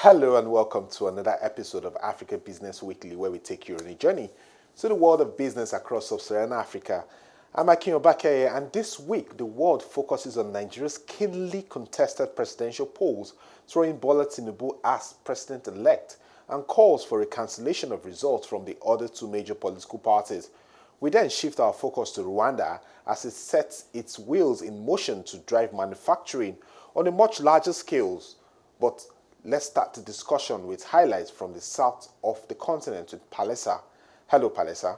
Hello and welcome to another episode of Africa Business Weekly, where we take you on a journey to the world of business across sub-Saharan Africa. I'm Akin Obakeye, and this week the world focuses on Nigeria's keenly contested presidential polls, throwing Bola Tinubu as president-elect, and calls for a cancellation of results from the other two major political parties. We then shift our focus to Rwanda as it sets its wheels in motion to drive manufacturing on a much larger scale. But let's start the discussion with highlights from the south of the continent with Palesa. Hello, Palesa.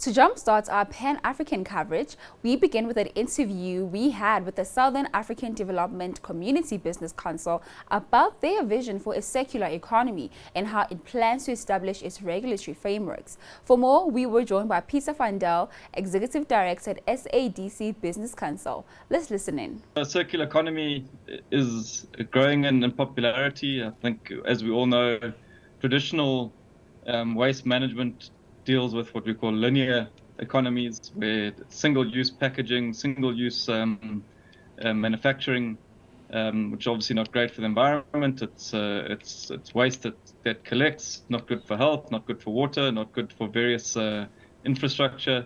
To jumpstart our Pan-African coverage, we begin with an interview we had with the Southern African Development Community Business Council about their vision for a circular economy and how it plans to establish its regulatory frameworks. For more, we were joined by Peter van Dal, Executive Director at SADC Business Council. Let's listen in. The circular economy is growing in popularity. I think, as we all know, traditional waste management deals with what we call linear economies, where single-use packaging, single-use manufacturing, which is obviously not great for the environment. It's waste that collects, not good for health, not good for water, not good for various infrastructure.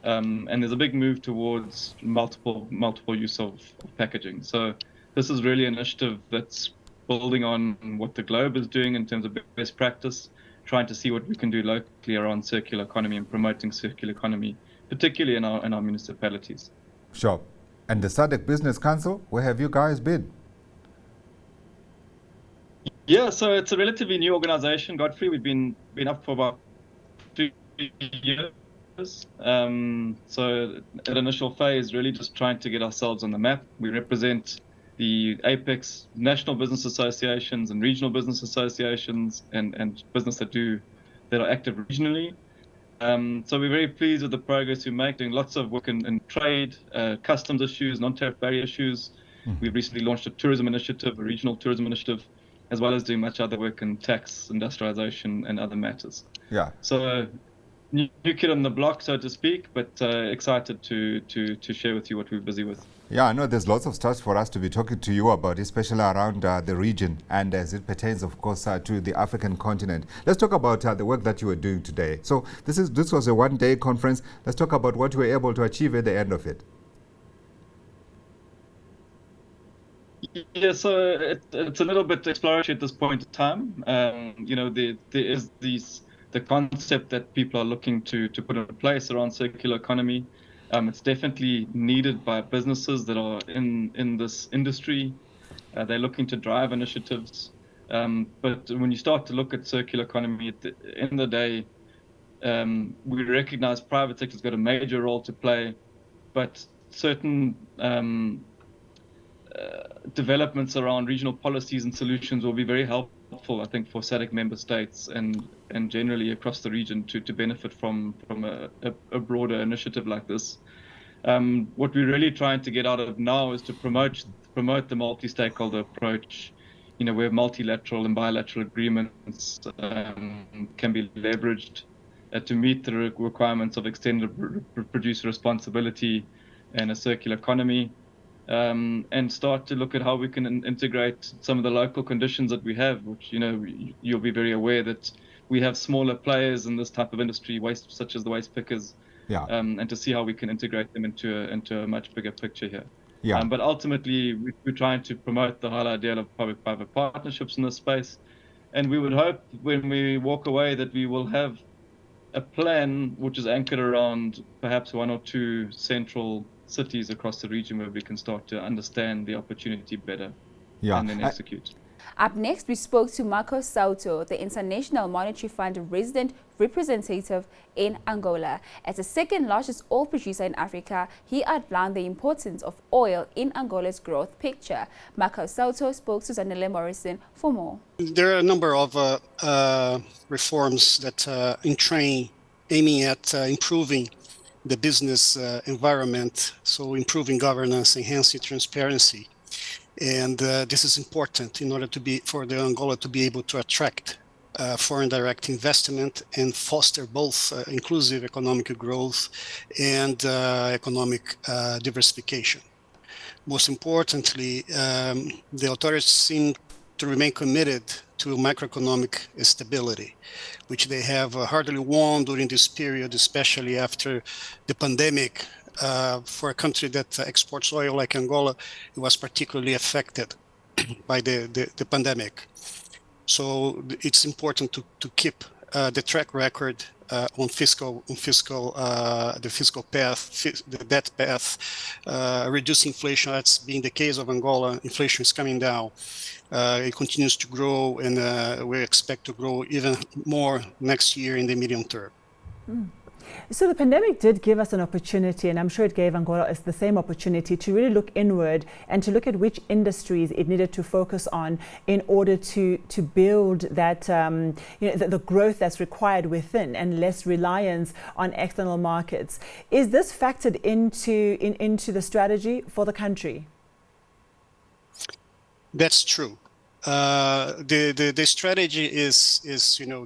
And there's a big move towards multiple use of packaging. So this is really an initiative that's building on what the globe is doing in terms of best practice, trying to see what we can do locally around circular economy and promoting circular economy, particularly in our municipalities. Sure. And the SADC Business Council, where have you guys been? Yeah, so it's a relatively new organization, Godfrey. We've been up for about 3 years. So at initial phase, really just trying to get ourselves on the map. We represent the Apex national business associations and regional business associations and business that are active regionally. So we're very pleased with the progress we make, doing lots of work in trade, customs issues, non-tariff barrier issues. We've recently launched a tourism initiative, a regional tourism initiative, as well as doing much other work in tax, industrialization, and other matters. Yeah. So new kid on the block, so to speak, but excited to share with you what we're busy with. Yeah, I know there's lots of stuff for us to be talking to you about, especially around the region and as it pertains, of course, to the African continent. Let's talk about the work that you were doing today. So this was a one-day conference. Let's talk about what you were able to achieve at the end of it. Yeah, so it's a little bit exploratory at this point in time. There is the concept that people are looking to put in place around circular economy. It's definitely needed by businesses that are in this industry. They're looking to drive initiatives. But when you start to look at circular economy, at the end of the day, we recognize private sector's got a major role to play, but certain developments around regional policies and solutions will be very helpful, I think, for SADC member states and generally across the region to benefit from a broader initiative like this. What we're really trying to get out of now is to promote the multi-stakeholder approach, where multilateral and bilateral agreements can be leveraged to meet the requirements of extended producer responsibility and a circular economy. And start to look at how we can integrate some of the local conditions that we have, which, you'll be very aware that we have smaller players in this type of industry, such as the waste pickers, and to see how we can integrate them into a much bigger picture here. Yeah. But ultimately, we're trying to promote the whole idea of public-private partnerships in this space. And we would hope when we walk away that we will have a plan which is anchored around perhaps 1 or 2 central cities across the region where we can start to understand the opportunity better and then execute. Up next, we spoke to Marco Sauto, the International Monetary Fund resident representative in Angola. As the second largest oil producer in Africa, he outlined the importance of oil in Angola's growth picture. Marco Sauto spoke to Zanele Morrison for more. There are a number of reforms that aiming at improving the business environment, so improving governance, enhancing transparency. And this is important in order for Angola to be able to attract foreign direct investment and foster both inclusive economic growth and economic diversification. Most importantly, the authorities seem to remain committed to macroeconomic stability, which they have hardly won during this period, especially after the pandemic. For a country that exports oil like Angola, it was particularly affected by the pandemic. So it's important to keep the track record on the fiscal path, the debt path, reduce inflation. That's been the case of Angola. Inflation is coming down. It continues to grow, and we expect to grow even more next year in the medium term. So the pandemic did give us an opportunity, and I'm sure it gave Angola the same opportunity to really look inward and to look at which industries it needed to focus on in order to build that the growth that's required within and less reliance on external markets. Is this factored into the strategy for the country? That's true. The strategy is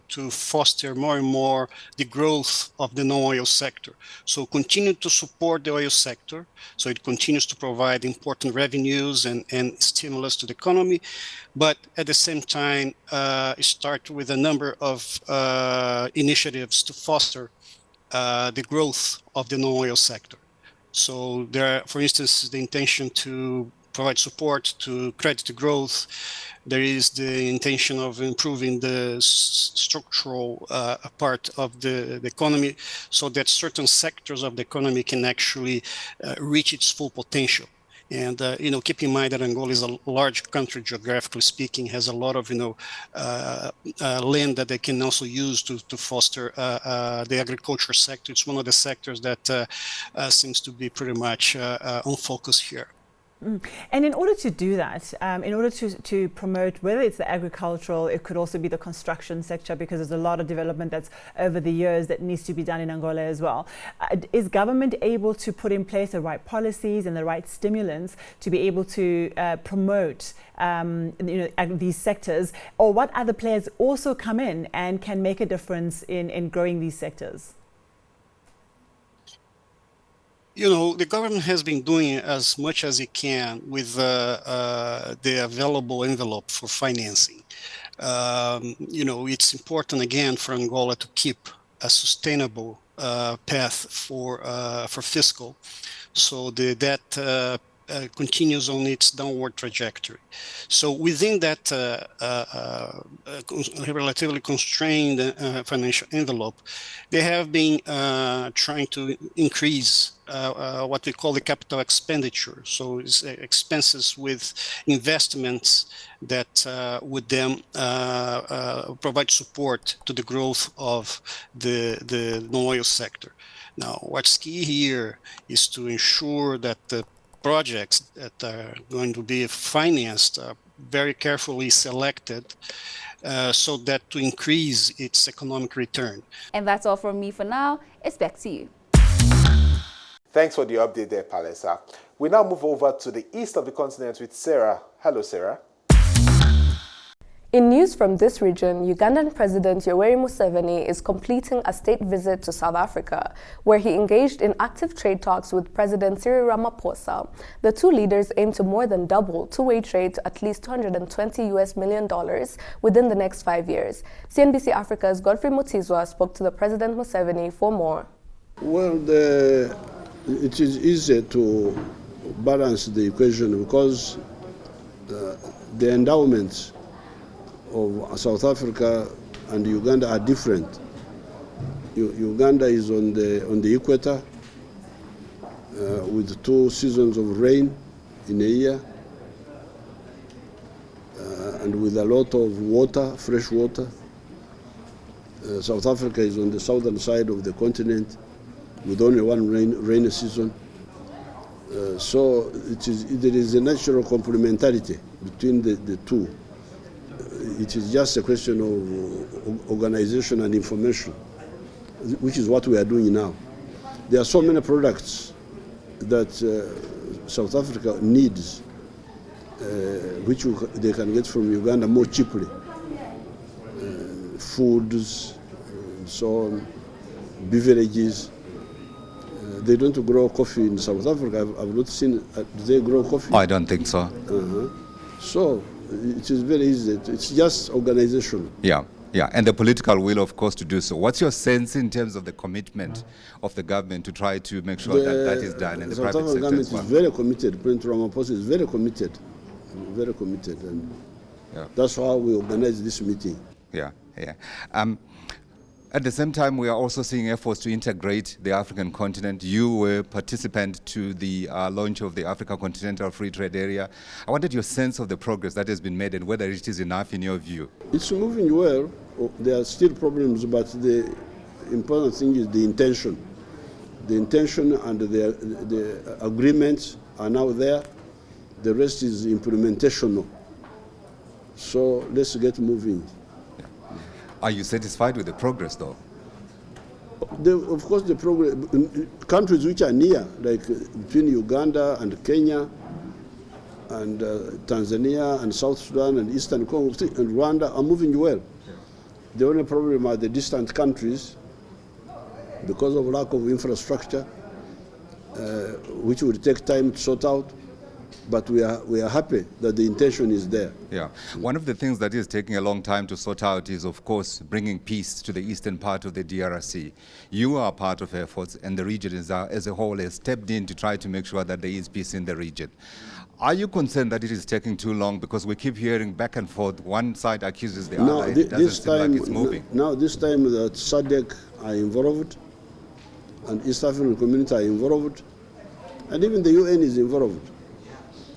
to foster more and more the growth of the non-oil sector. So continue to support the oil sector, so it continues to provide important revenues and stimulus to the economy, but at the same time start with a number of initiatives to foster the growth of the non-oil sector. So there are, for instance, the intention to provide support to credit growth. There is the intention of improving the structural part of the economy, so that certain sectors of the economy can actually reach its full potential. And keep in mind that Angola is a large country, geographically speaking, has a lot of land that they can also use to foster the agriculture sector. It's one of the sectors that seems to be pretty much on focus here. And in order to do that, in order to promote, whether it's the agricultural, it could also be the construction sector, because there's a lot of development that's over the years that needs to be done in Angola as well. Is government able to put in place the right policies and the right stimulants to be able to promote these sectors, or what other players also come in and can make a difference in growing these sectors? The government has been doing as much as it can with the available envelope for financing. It's important, again, for Angola to keep a sustainable path for fiscal, so the debt continues on its downward trajectory. So within that relatively constrained financial envelope, they have been trying to increase what we call the capital expenditure. So it's expenses with investments that would then provide support to the growth of the non-oil sector. Now, what's key here is to ensure that the projects that are going to be financed are very carefully selected so that to increase its economic return. And that's all from me for now. It's back to you. Thanks for the update there, Palesa. We now move over to the east of the continent with Sarah. Hello, Sarah. In news from this region, Ugandan President Yoweri Museveni is completing a state visit to South Africa, where he engaged in active trade talks with President Cyril Ramaphosa. The two leaders aim to more than double two-way trade to at least $220 million within the next 5 years. CNBC Africa's Godfrey Mutizwa spoke to the President Museveni for more. Well, it is easy to balance the equation because the endowments of South Africa and Uganda are different. Uganda is on the equator with 2 seasons of rain in a year and with a lot of water, fresh water. South Africa is on the southern side of the continent with only one rainy season. So there is a natural complementarity between the two. It is just a question of organization and information, which is what we are doing now. There are so many products that South Africa needs, which they can get from Uganda more cheaply. Foods, so on, beverages. They don't grow coffee in South Africa. I've not seen, do they grow coffee? I don't think so. So It is very easy. It's just organization. Yeah. Yeah, and the political will, of course, to do so. What's your sense in terms of the commitment of the government to try to make sure that that is done, and the South private African sector government as well? is very committed. President Ramaphosa is very committed, and that's how we organize this meeting. Yeah, yeah. At the same time, we are also seeing efforts to integrate the African continent. You were participant to the launch of the Africa Continental Free Trade Area. I wanted your sense of the progress that has been made and whether it is enough in your view. It's moving well. There are still problems, but the important thing is the intention. The intention and the agreements are now there. The rest is implementational. So let's get moving. Are you satisfied with the progress, though? Of course, the progress. Countries which are near, like between Uganda and Kenya, and Tanzania and South Sudan and Eastern Congo and Rwanda are moving well. Yeah. The only problem are the distant countries because of lack of infrastructure, which will take time to sort out. But we are happy that the intention is there. Yeah. One of the things that is taking a long time to sort out is, of course, bringing peace to the eastern part of the DRC. You are part of efforts, and the region as a whole has stepped in to try to make sure that there is peace in the region. Are you concerned that it is taking too long? Because we keep hearing back and forth. One side accuses the other, and it doesn't seem like it's moving. Now, this time that SADC are involved, and East African community are involved, and even the UN is involved.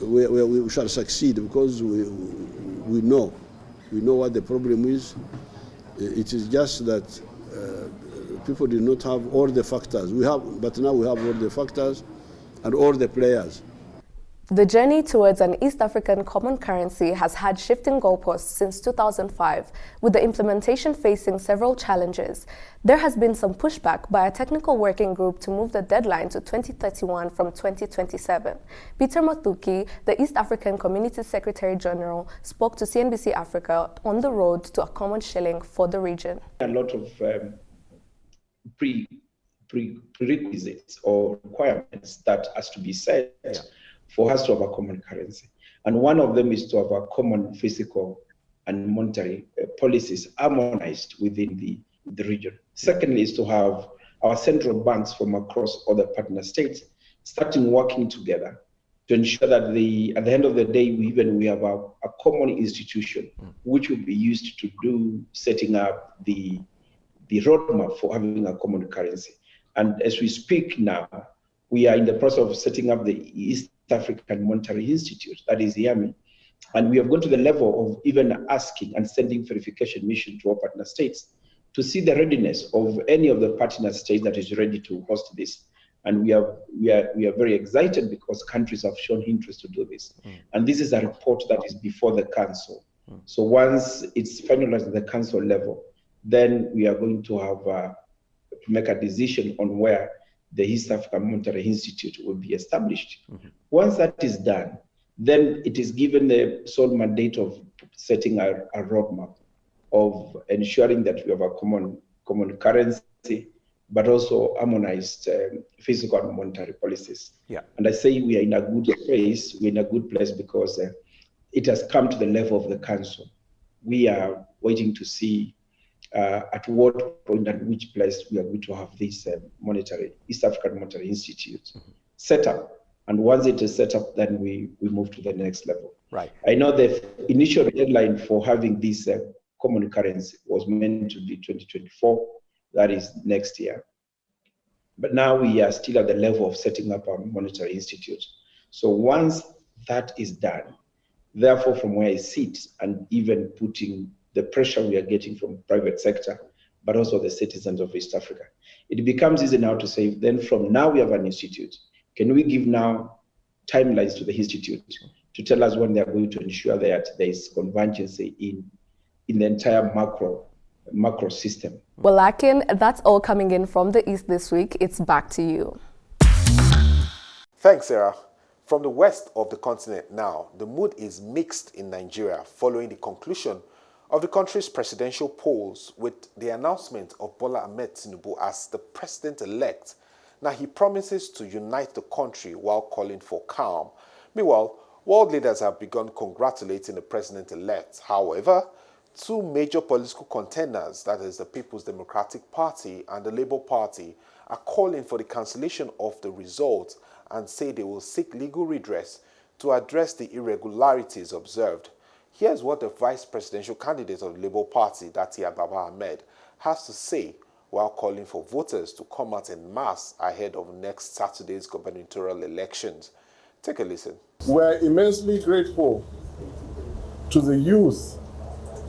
We shall succeed because we know what the problem is. It is just that people did not have all the factors. But now we have all the factors and all the players. The journey towards an East African common currency has had shifting goalposts since 2005, with the implementation facing several challenges. There has been some pushback by a technical working group to move the deadline to 2031 from 2027. Peter Mathuki, the East African Community Secretary General, spoke to CNBC Africa on the road to a common shilling for the region. A lot of prerequisites or requirements that has to be set for us to have a common currency. And one of them is to have a common fiscal and monetary policies harmonized within the region. Secondly is to have our central banks from across other partner states starting working together to ensure that at the end of the day, we have a common institution which will be used to do setting up the roadmap for having a common currency. And as we speak now, we are in the process of setting up the East African Monetary Institute, that is YAMI. And we have gone to the level of even asking and sending verification mission to our partner states to see the readiness of any of the partner states that is ready to host this. And we are very excited because countries have shown interest to do this. And this is a report that is before the council. So once it's finalized at the council level, then we are going to have to make a decision on where the East African Monetary Institute will be established. Once that is done, then it is given the sole mandate of setting a roadmap of ensuring that we have a common currency, but also harmonized fiscal and monetary policies. Yeah. And I say we are in a good place. We're in a good place because it has come to the level of the council. We are waiting to see at what point and which place we are going to have this East African Monetary Institute set up. And once it is set up, then we move to the next level. Right. I know the initial deadline for having this common currency was meant to be 2024, that is next year. But now we are still at the level of setting up our monetary institute. So once that is done, therefore from where I sit and even putting the pressure we are getting from private sector, but also the citizens of East Africa, it becomes easy now to say, then from now we have an institute. Can we give now timelines to the institute to tell us when they are going to ensure that there is convergence in the entire macro system? Well, Akin, that's all coming in from the East this week. It's back to you. Thanks, Sarah. From the west of the continent now, the mood is mixed in Nigeria following the conclusion of the country's presidential polls with the announcement of Bola Ahmed Tinubu as the president-elect. Now, he promises to unite the country while calling for calm. Meanwhile, World leaders have begun congratulating the president-elect. However, two major political contenders, that is the People's Democratic Party and the Labour Party, are calling for the cancellation of the results and say they will seek legal redress to address the irregularities observed. Here's what the vice presidential candidate of the Labour Party, Datia Baba Ahmed, has to say while calling for voters to come out en masse ahead of next Saturday's gubernatorial elections. Take a listen. We're immensely grateful to the youth,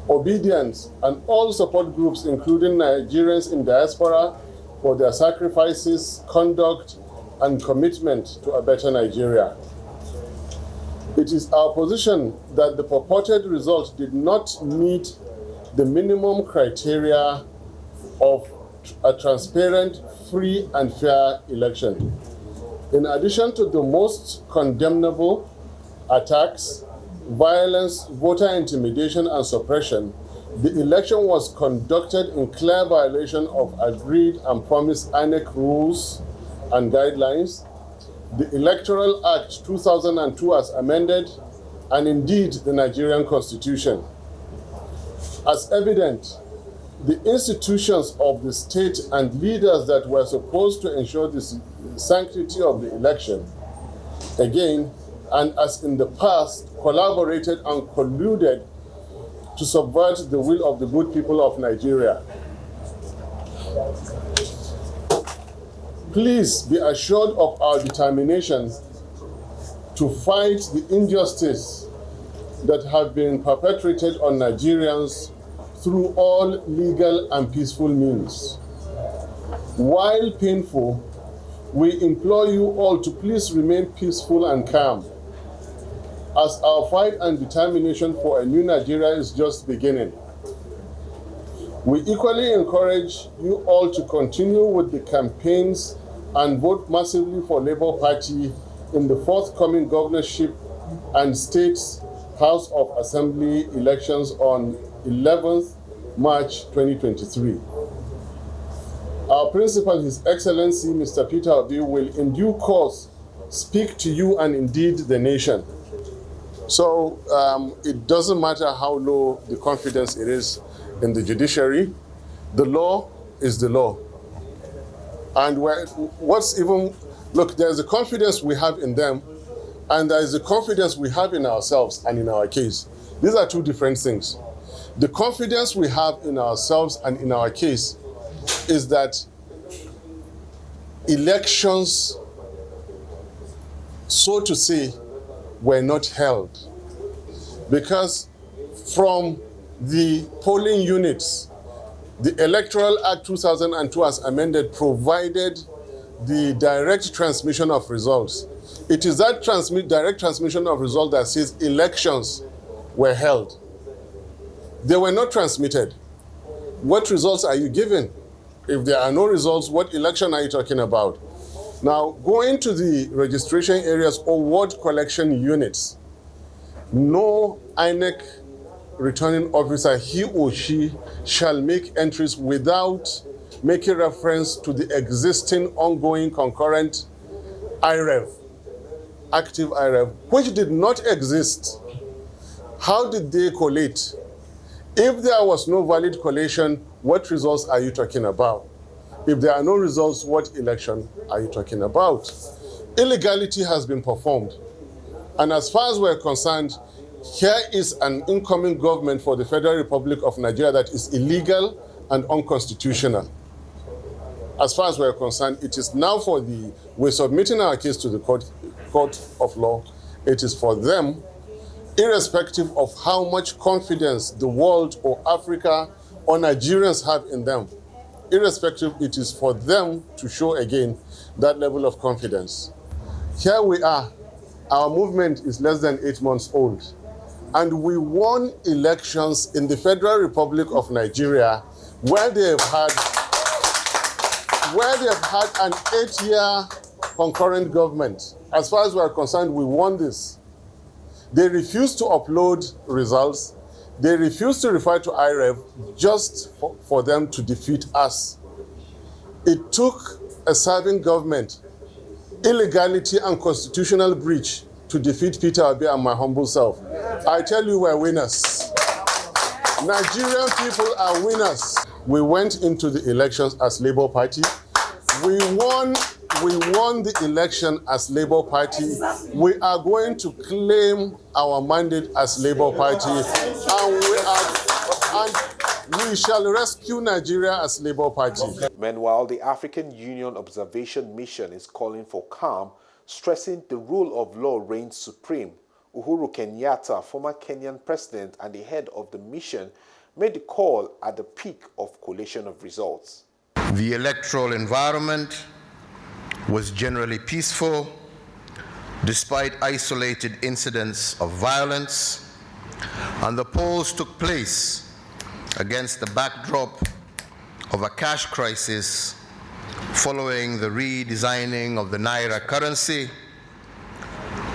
obedience, and all support groups, including Nigerians in diaspora, for their sacrifices, conduct, and commitment to a better Nigeria. It is our position that the purported result did not meet the minimum criteria of a transparent, free, and fair election. In addition to the most condemnable attacks, violence, voter intimidation, and suppression, the election was conducted in clear violation of agreed and promised INEC rules and guidelines, the Electoral Act 2002 as amended, and indeed the Nigerian Constitution. As evident, the institutions of the state and leaders that were supposed to ensure the sanctity of the election, again, and as in the past, collaborated and colluded to subvert the will of the good people of Nigeria. Please be assured of our determination to fight the injustice that have been perpetrated on Nigerians through all legal and peaceful means. While painful, we implore you all to please remain peaceful and calm, as our fight and determination for a new Nigeria is just beginning. We equally encourage you all to continue with the campaigns and vote massively for Labour Party in the forthcoming governorship and States House of Assembly elections on 11th March 2023. Our principal, His Excellency Mr. Peter Obi, will in due course speak to you and indeed the nation. So it doesn't matter how low the confidence it is in the judiciary, the law is the law. And there's a confidence we have in them, and there is a confidence we have in ourselves and in our case. These are two different things. The confidence we have in ourselves and in our case is that elections, so to say, were not held. Because from the polling units, the Electoral Act 2002 as amended provided the direct transmission of results. It is that direct transmission of results that says elections were held. They were not transmitted. What results are you giving? If there are no results, what election are you talking about? Now, going to the registration areas or ward collection units, no INEC returning officer, he or she, shall make entries without making reference to the existing ongoing concurrent IREV, active IREV, which did not exist. How did they collate? If there was no valid collation, what results are you talking about? If there are no results, what election are you talking about? Illegality has been performed. And as far as we're concerned, here is an incoming government for the Federal Republic of Nigeria that is illegal and unconstitutional. As far as we're concerned, it is now we're submitting our case to the court of law. It is for them, irrespective of how much confidence the world or Africa or Nigerians have in them, irrespective, it is for them to show again that level of confidence. Here we are. Our movement is less than 8 months old. And we won elections in the Federal Republic of Nigeria where they have had an 8-year concurrent government. As far as we are concerned, we won this. They refused to upload results. They refused to refer to IREV just for them to defeat us. It took a serving government, illegality and constitutional breach to defeat Peter Obi and my humble self. I tell you, we're winners. Nigerian people are winners. We went into the elections as Labour Party. We won the election as Labour Party. We are going to claim our mandate as Labour Party, and we shall rescue Nigeria as Labour Party. Meanwhile, the African Union Observation Mission is calling for calm, stressing the rule of law reigns supreme. Uhuru Kenyatta, former Kenyan president and the head of the mission, made the call at the peak of collation of results. The electoral environment was generally peaceful, despite isolated incidents of violence, and the polls took place against the backdrop of a cash crisis following the redesigning of the Naira currency,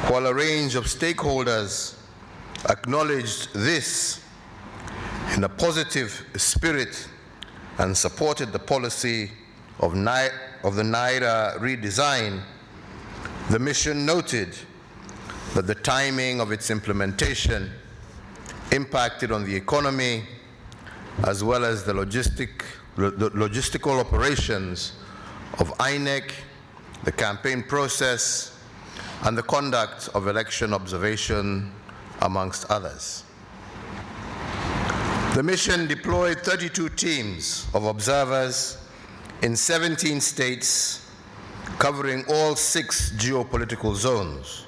while a range of stakeholders acknowledged this in a positive spirit and supported the policy of the Naira redesign. The mission noted that the timing of its implementation impacted on the economy as well as the logistical operations of INEC, the campaign process, and the conduct of election observation, amongst others. The mission deployed 32 teams of observers in 17 states, covering all 6 geopolitical zones.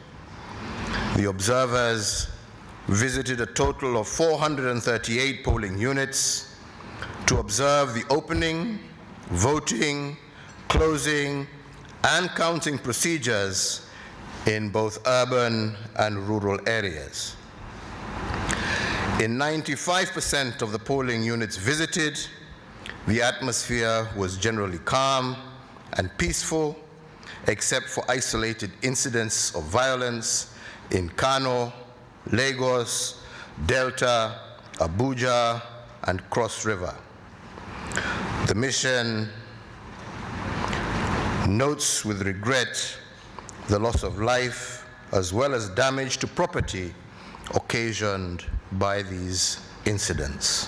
The observers visited a total of 438 polling units to observe the opening, voting, closing, and counting procedures in both urban and rural areas. In 95% of the polling units visited, the atmosphere was generally calm and peaceful, except for isolated incidents of violence in Kano, Lagos, Delta, Abuja, and Cross River. The mission notes with regret the loss of life as well as damage to property occasioned by these incidents.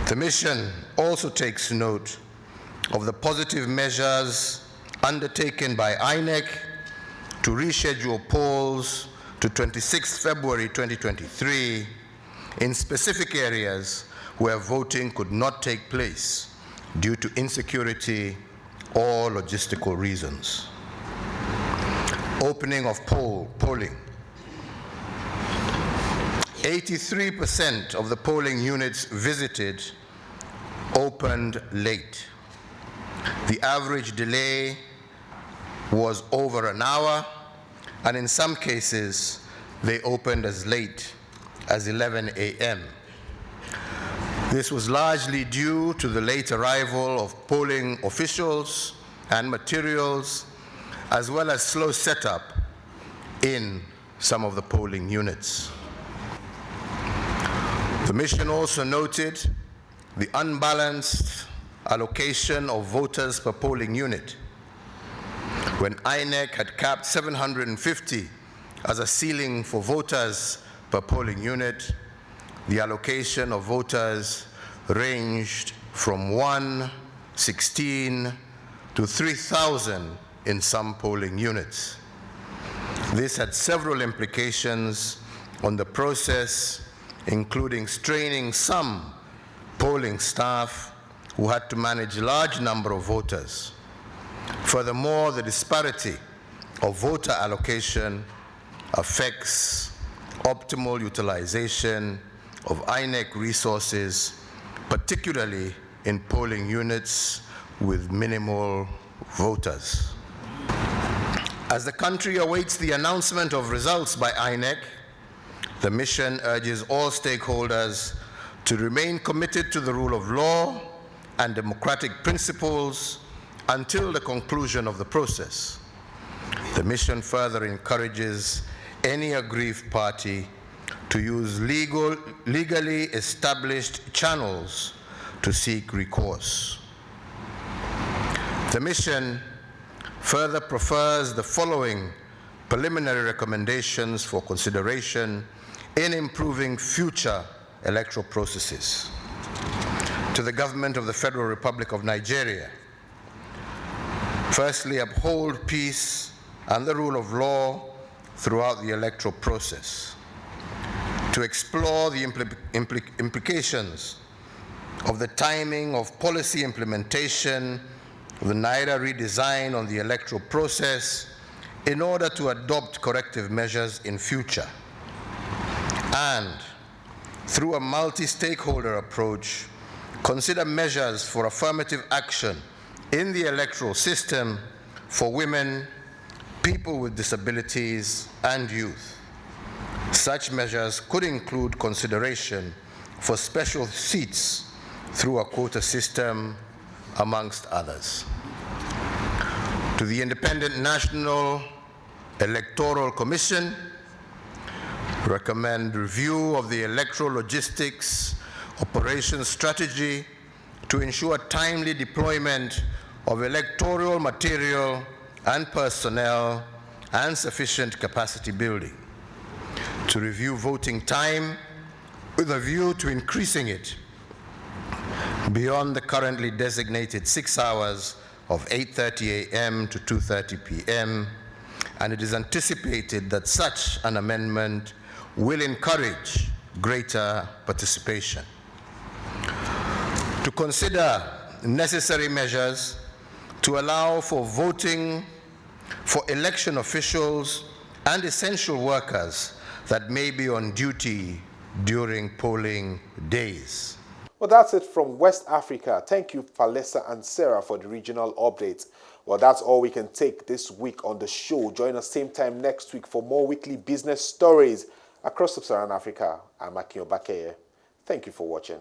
The mission also takes note of the positive measures undertaken by INEC to reschedule polls to 26 February 2023 in specific areas where voting could not take place due to insecurity or logistical reasons. Opening of polling. 83% of the polling units visited opened late. The average delay was over an hour, and in some cases, they opened as late as 11 a.m. This was largely due to the late arrival of polling officials and materials, as well as slow setup in some of the polling units. The mission also noted the unbalanced allocation of voters per polling unit. When INEC had capped 750 as a ceiling for voters per polling unit, the allocation of voters ranged from 116 to 3,000 in some polling units. This had several implications on the process, including straining some polling staff who had to manage a large number of voters. Furthermore, the disparity of voter allocation affects optimal utilization of INEC resources, particularly in polling units with minimal voters. As the country awaits the announcement of results by INEC, the mission urges all stakeholders to remain committed to the rule of law and democratic principles until the conclusion of the process. The mission further encourages any aggrieved party to use legally established channels to seek recourse. The mission further prefers the following preliminary recommendations for consideration in improving future electoral processes. To the Government of the Federal Republic of Nigeria, firstly, uphold peace and the rule of law throughout the electoral process. To explore the implications of the timing of policy implementation of the Naira redesign on the electoral process in order to adopt corrective measures in future. And through a multi-stakeholder approach, consider measures for affirmative action in the electoral system for women, people with disabilities, and youth. Such measures could include consideration for special seats through a quota system, amongst others. To the Independent National Electoral Commission, recommend review of the electoral logistics operations strategy to ensure timely deployment of electoral material and personnel and sufficient capacity building. To review voting time with a view to increasing it beyond the currently designated 6 hours of 8:30 a.m. to 2:30 p.m., and it is anticipated that such an amendment will encourage greater participation. To consider necessary measures to allow for voting for election officials and essential workers that may be on duty during polling days. Well, that's it from West Africa. Thank you, Falesa and Sarah, for the regional updates. Well, that's all we can take this week on the show. Join us same time next week for more weekly business stories across sub-Saharan Africa. I'm Akin Obakeye. Thank you for watching.